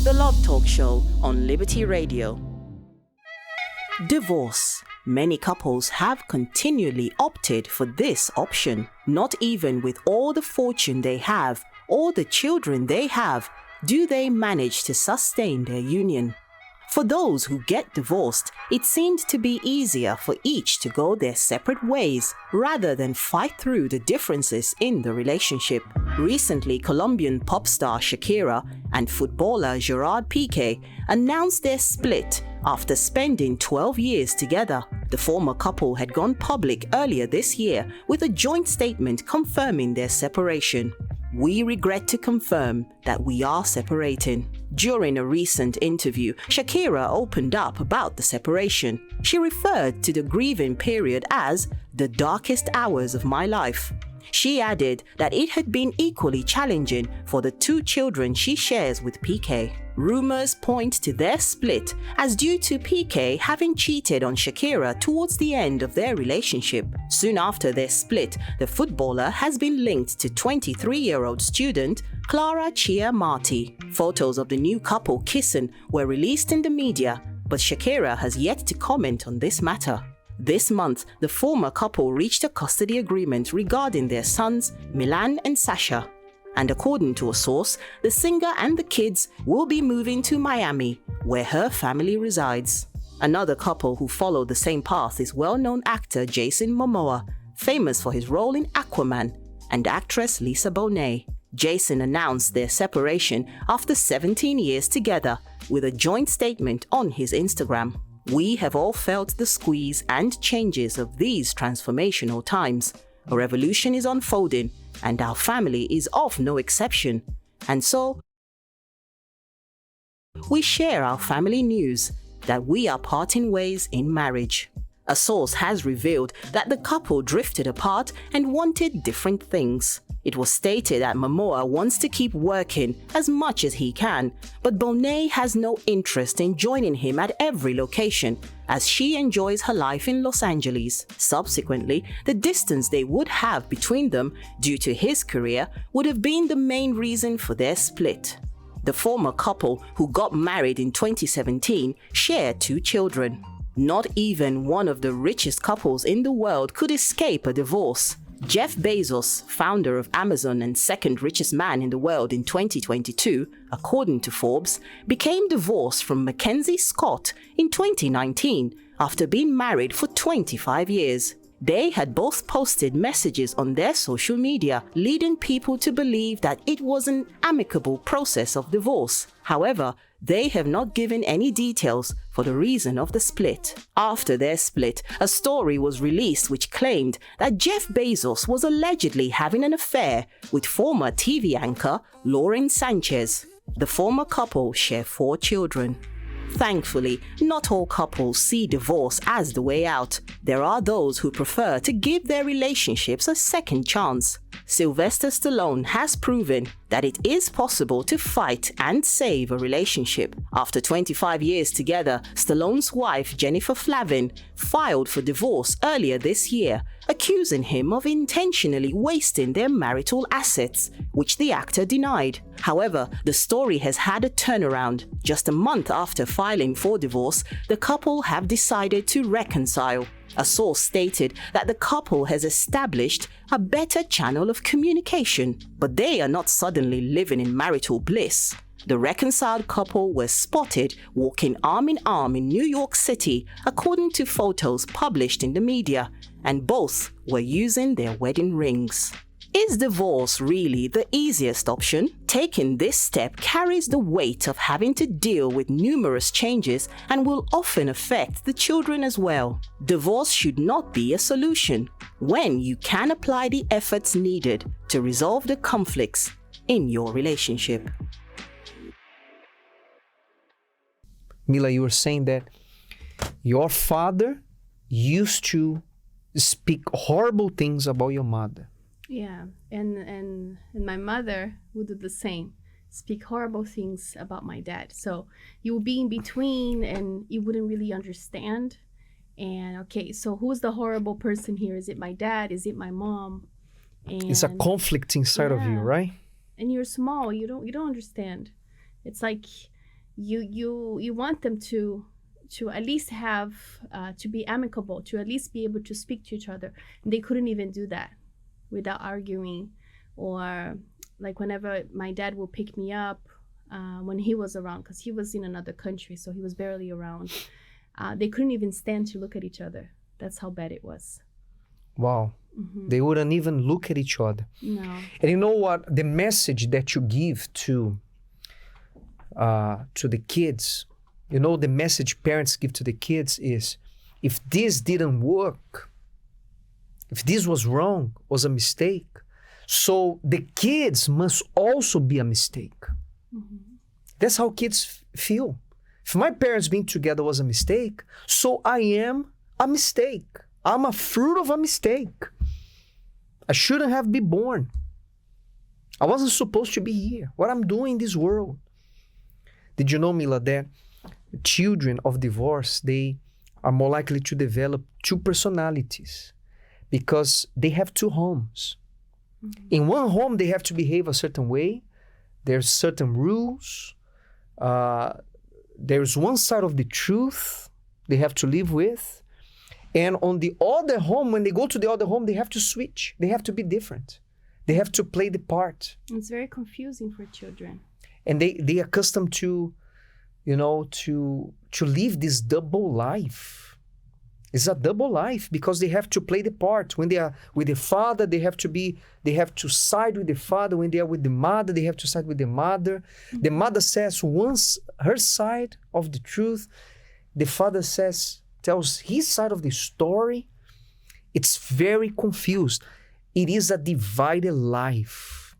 the Love Talk Show on Liberty Radio. Divorce. Many couples have continually opted for this option. Not even with all the fortune they have or the children they have, do they manage to sustain their union. For those who get divorced, it seemed to be easier for each to go their separate ways rather than fight through the differences in the relationship. Recently, Colombian pop star Shakira and footballer Gerard Piqué announced their split after spending 12 years together. The former couple had gone public earlier this year with a joint statement confirming their separation. "We regret to confirm that we are separating." During a recent interview, Shakira opened up about the separation. She referred to the grieving period as the darkest hours of my life. She added that it had been equally challenging for the two children she shares with Piqué. Rumors point to their split as due to Piqué having cheated on Shakira towards the end of their relationship. Soon after their split, the footballer has been linked to 23-year-old student Clara Chia Marti. Photos of the new couple kissing were released in the media, but Shakira has yet to comment on this matter. This month, the former couple reached a custody agreement regarding their sons, Milan and Sasha. And according to a source, the singer and the kids will be moving to Miami, where her family resides. Another couple who followed the same path is well-known actor Jason Momoa, famous for his role in Aquaman, and actress Lisa Bonet. Jason announced their separation after 17 years together with a joint statement on his Instagram. "We have all felt the squeeze and changes of these transformational times. A revolution is unfolding, and our family is of no exception. And so, we share our family news that we are parting ways in marriage." A source has revealed that the couple drifted apart and wanted different things. It was stated that Momoa wants to keep working as much as he can, but Bonet has no interest in joining him at every location, as she enjoys her life in Los Angeles. Subsequently, the distance they would have between them due to his career would have been the main reason for their split. The former couple, who got married in 2017, share 2 children. Not even one of the richest couples in the world could escape a divorce. Jeff Bezos, founder of Amazon and second richest man in the world in 2022, according to Forbes, became divorced from Mackenzie Scott in 2019 after being married for 25 years. They had both posted messages on their social media, leading people to believe that it was an amicable process of divorce. However, they have not given any details for the reason of the split. After their split, a story was released which claimed that Jeff Bezos was allegedly having an affair with former TV anchor Lauren Sanchez. The former couple share 4 children. Thankfully, not all couples see divorce as the way out. There are those who prefer to give their relationships a second chance. Sylvester Stallone has proven that it is possible to fight and save a relationship. After 25 years together, Stallone's wife Jennifer Flavin filed for divorce earlier this year, accusing him of intentionally wasting their marital assets, which the actor denied. However, the story has had a turnaround. Just a month after filing for divorce, the couple have decided to reconcile. A source stated that the couple has established a better channel of communication, but they are not suddenly living in marital bliss. The reconciled couple were spotted walking arm in arm in New York City, according to photos published in the media, and both were using their wedding rings. Is divorce really the easiest option? Taking this step carries the weight of having to deal with numerous changes and will often affect the children as well. Divorce should not be a solution when you can apply the efforts needed to resolve the conflicts in your relationship. Mila, you were saying that your father used to speak horrible things about your mother. Yeah, and my mother would do the same, speak horrible things about my dad. So you would be in between and you wouldn't really understand. And okay, so who's the horrible person here? Is it my dad? Is it my mom? And it's a conflict inside of you, right? And you're small, you don't understand. It's like you want them to at least have to be amicable, to at least be able to speak to each other. And they couldn't even do that without arguing. Or like whenever my dad will pick me up when he was around, because he was in another country, so he was barely around. They couldn't even stand to look at each other. That's how bad it was. Wow. They wouldn't even look at each other. No. And you know what? The message that you give to the kids, you know, the message parents give to the kids is, if this didn't work, if this was wrong, was a mistake, so the kids must also be a mistake. That's how kids feel. If my parents being together was a mistake, so I am a mistake. I'm a fruit of a mistake. I shouldn't have been born. I wasn't supposed to be here. What I'm doing in this world. Did you know, Mila, that children of divorce, they are more likely to develop two personalities because they have two homes. In one home, they have to behave a certain way. There's certain rules. There's one side of the truth they have to live with. And on the other home, when they go to the other home, they have to switch. They have to be different. They have to play the part. It's very confusing for children. And they are accustomed to, you know, to live this double life. It's a double life because they have to play the part. When they are with the father, they have to side with the father. When they are with the mother, they have to side with the mother. The mother says once her side of the truth. The father tells his side of the story. It's very confused. It is a divided life,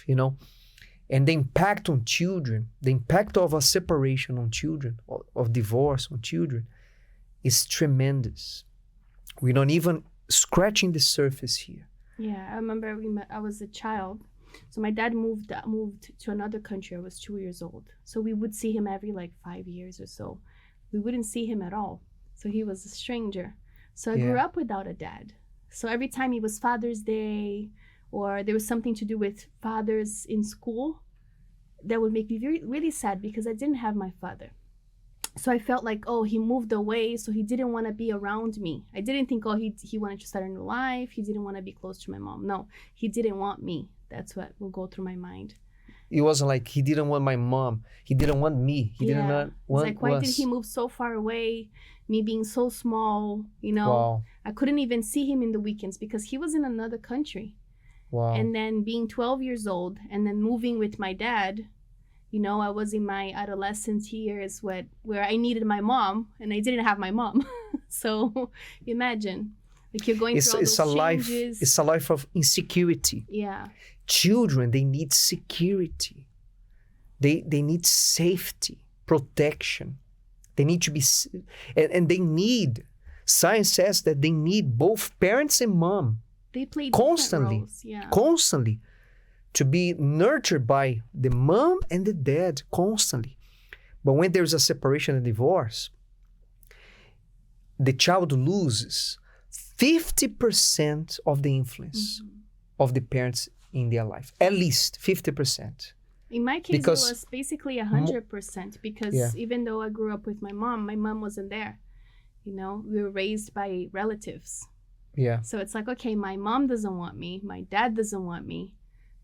you know. And the impact on children, the impact of a separation on children, of divorce on children, is tremendous. We're not even scratching the surface here. Yeah, I remember I was a child. So my dad moved to another country. I was 2 years old. So we would see him every like 5 years or so. We wouldn't see him at all. So he was a stranger. So I grew up without a dad. So every time it was Father's Day or there was something to do with fathers in school, that would make me really sad because I didn't have my father. So I felt like, oh, he moved away, so he didn't want to be around me. I didn't think, oh, he wanted to start a new life. He didn't want to be close to my mom. No, he didn't want me. That's what will go through my mind. It wasn't like he didn't want my mom. He didn't want me. He did not want like, why us. did he move so far away? Me being so small, you know. Wow. I couldn't even see him in the weekends because he was in another country. Wow. And then being 12 years old and then moving with my dad, you know, I was in my adolescent years where I needed my mom and I didn't have my mom. So imagine, like you're going through all those changes. It's a life of insecurity. Yeah. Children, they need security. They need safety, protection. They need to be, and they need, science says that they need both parents and mom. They play constantly, roles. Yeah. constantly, to be nurtured by the mom and the dad constantly. But when there's a separation and divorce, the child loses 50% of the influence of the parents in their life, at least 50%. In my case, it was basically 100% because even though I grew up with my mom wasn't there. You know, we were raised by relatives. Yeah. So it's like, okay, my mom doesn't want me. My dad doesn't want me.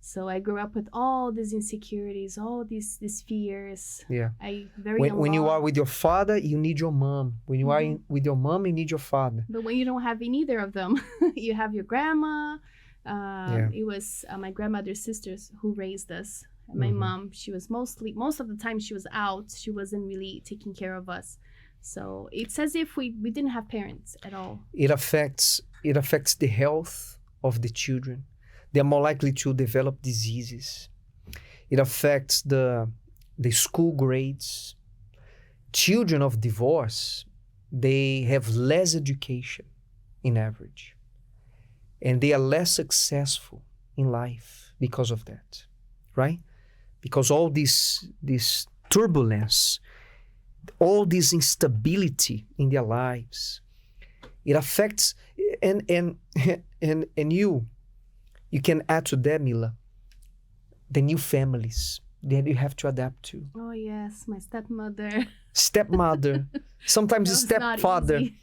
So I grew up with all these insecurities, all these fears. Yeah. When you are with your father, you need your mom. When you are with your mom, you need your father. But when you don't have neither of them, you have your grandma. It was my grandmother's sisters who raised us. And my mom, she was most of the time she was out. She wasn't really taking care of us. So it's as if we didn't have parents at all. It affects the health of the children. They are more likely to develop diseases. It affects the school grades. Children of divorce, they have less education in average. And they are less successful in life because of that, right? Because all this turbulence, all this instability in their lives, it affects, and you can add to that, Mila, the new families. that you have to adapt to. Oh yes, my stepmother. Stepmother, sometimes That was not stepfather. easy.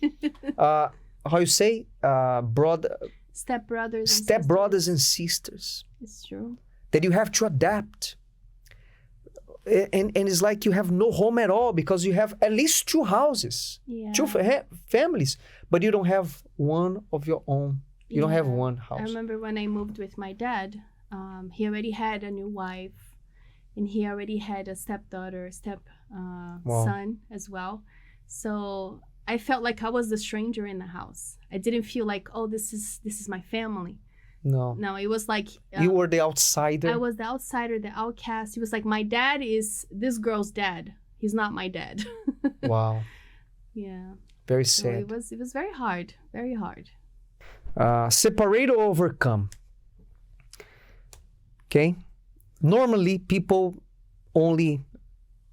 How you say? Brother, Stepbrothers. and sisters. It's true. That you have to adapt. And it's like you have no home at all because you have at least 2 houses, Yeah. 2 families, but you don't have one of your own. You don't have Yeah. one I house. remember when I moved with my dad, he already had a new wife, and he already had a stepdaughter, Wow. son as well. So I felt like I was the stranger in the house. I didn't feel like, oh, this is my family. No. No, it was like You were the outsider. I was the outsider, the outcast. He was like, my dad is this girl's dad. He's not my dad. Wow. Yeah. Very So sad. it was very hard, very hard. Separate or overcome. Okay? Normally, people only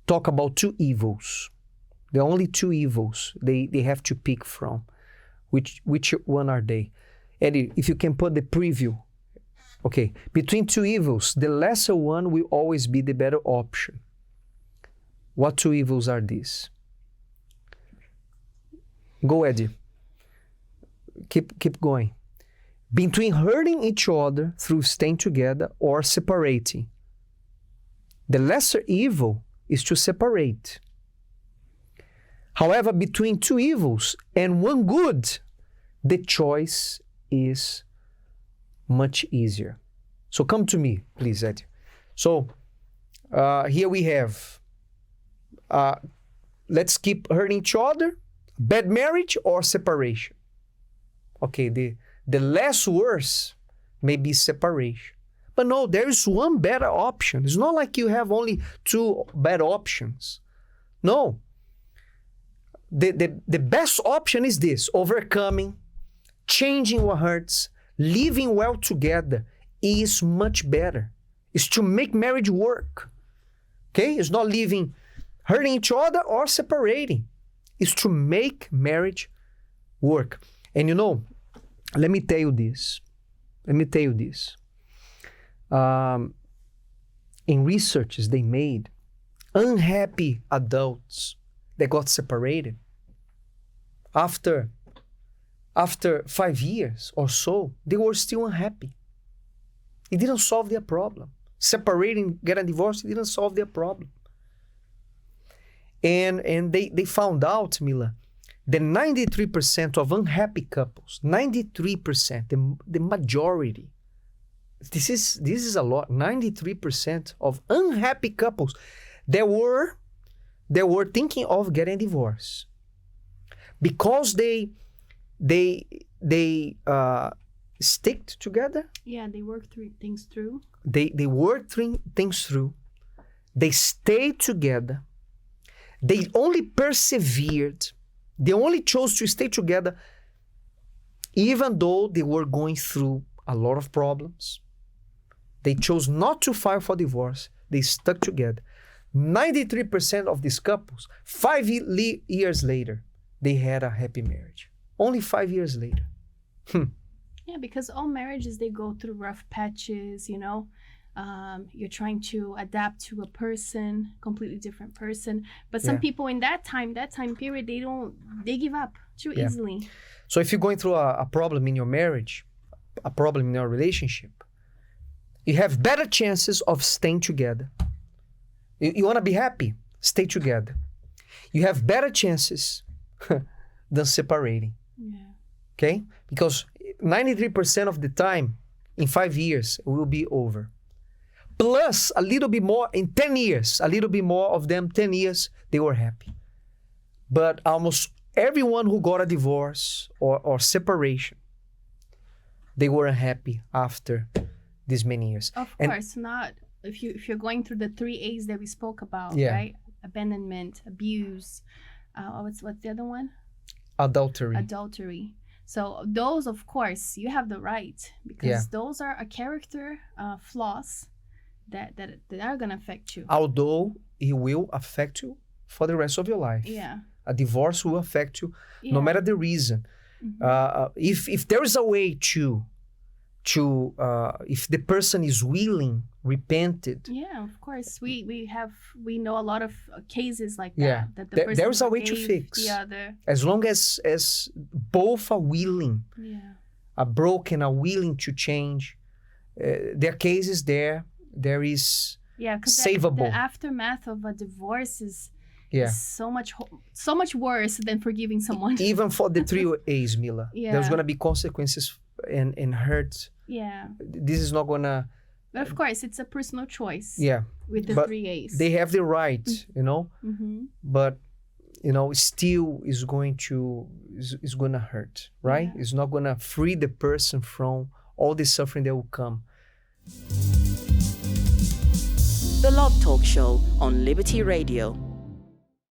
talk about 2 evils. There are only 2 evils they have to pick from. Which one are they? Eddie, if you can put the preview. Okay, between 2 evils, the lesser one will always be the better option. What 2 evils are these? Go, Eddie. Keep going. Between hurting each other through staying together or separating. The lesser evil is to separate. However, between 2 evils and 1 good, the choice is much easier. So come to me, please, Ed. So here we have, let's keep hurting each other, bad marriage or separation. Okay, the less worse may be separation. But no, there is one better option. It's not like you have only 2 bad options. No. The best option is this: overcoming, changing what hurts, living well together is much better. It's to make marriage work. Okay? It's not living, hurting each other or separating. It's to make marriage work. And you know, let me tell you this. In researches they made, unhappy adults that got separated, after 5 years or so, they were still unhappy. It didn't solve their problem. Separating, getting divorced, it didn't solve their problem. And they found out, Mila, that 93% of unhappy couples, 93%, the majority, this is a lot, 93% of unhappy couples that were thinking of getting divorced. Because they stick together. Yeah, they work things through. They work things through. They stayed together. They only persevered. They only chose to stay together even though they were going through a lot of problems. They chose not to file for divorce. They stuck together. 93% of these couples, 5 years later, they had a happy marriage. Only 5 years later. Yeah, because all marriages, they go through rough patches, you know. You're trying to adapt to a person, completely different person. But some people in that time period, they give up too easily. So if you're going through a problem in your marriage, a problem in your relationship, you have better chances of staying together. You want to be happy? Stay together. You have better chances than separating. Yeah. Okay? Because 93% of the time, in 5 years, it will be over. Plus, a little bit more in 10 years. A little bit more of them, 10 years, they were happy. But almost everyone who got a divorce or separation, they were unhappy after these many years. Of course, not if you're going through the 3 A's that we spoke about, right? Abandonment, abuse, what's the other one? Adultery. So those, of course, you have the right, because those are a character flaws that are gonna affect you. Although it will affect you for the rest of your life. Yeah. A divorce will affect you no matter the reason. If there is a way to to, if the person is willing, repented. Yeah, of course. We know a lot of cases like that. Yeah. That the person There is a way to forgave fix. the other. As long as both are willing, Yeah. are broken, are willing to change, there are cases there is Yeah, because savable. the aftermath of a divorce is Yeah. so much worse than forgiving someone. Even for the 3As, Mila, Yeah. there's going to be consequences and hurt. Yeah. This is not going to... But of course, it's a personal choice. Yeah. With the But 3As. They have the right, Mm-hmm. but, still is going to hurt, right? Yeah. It's not going to free the person from all the suffering that will come. The Love Talk Show on Liberty Radio.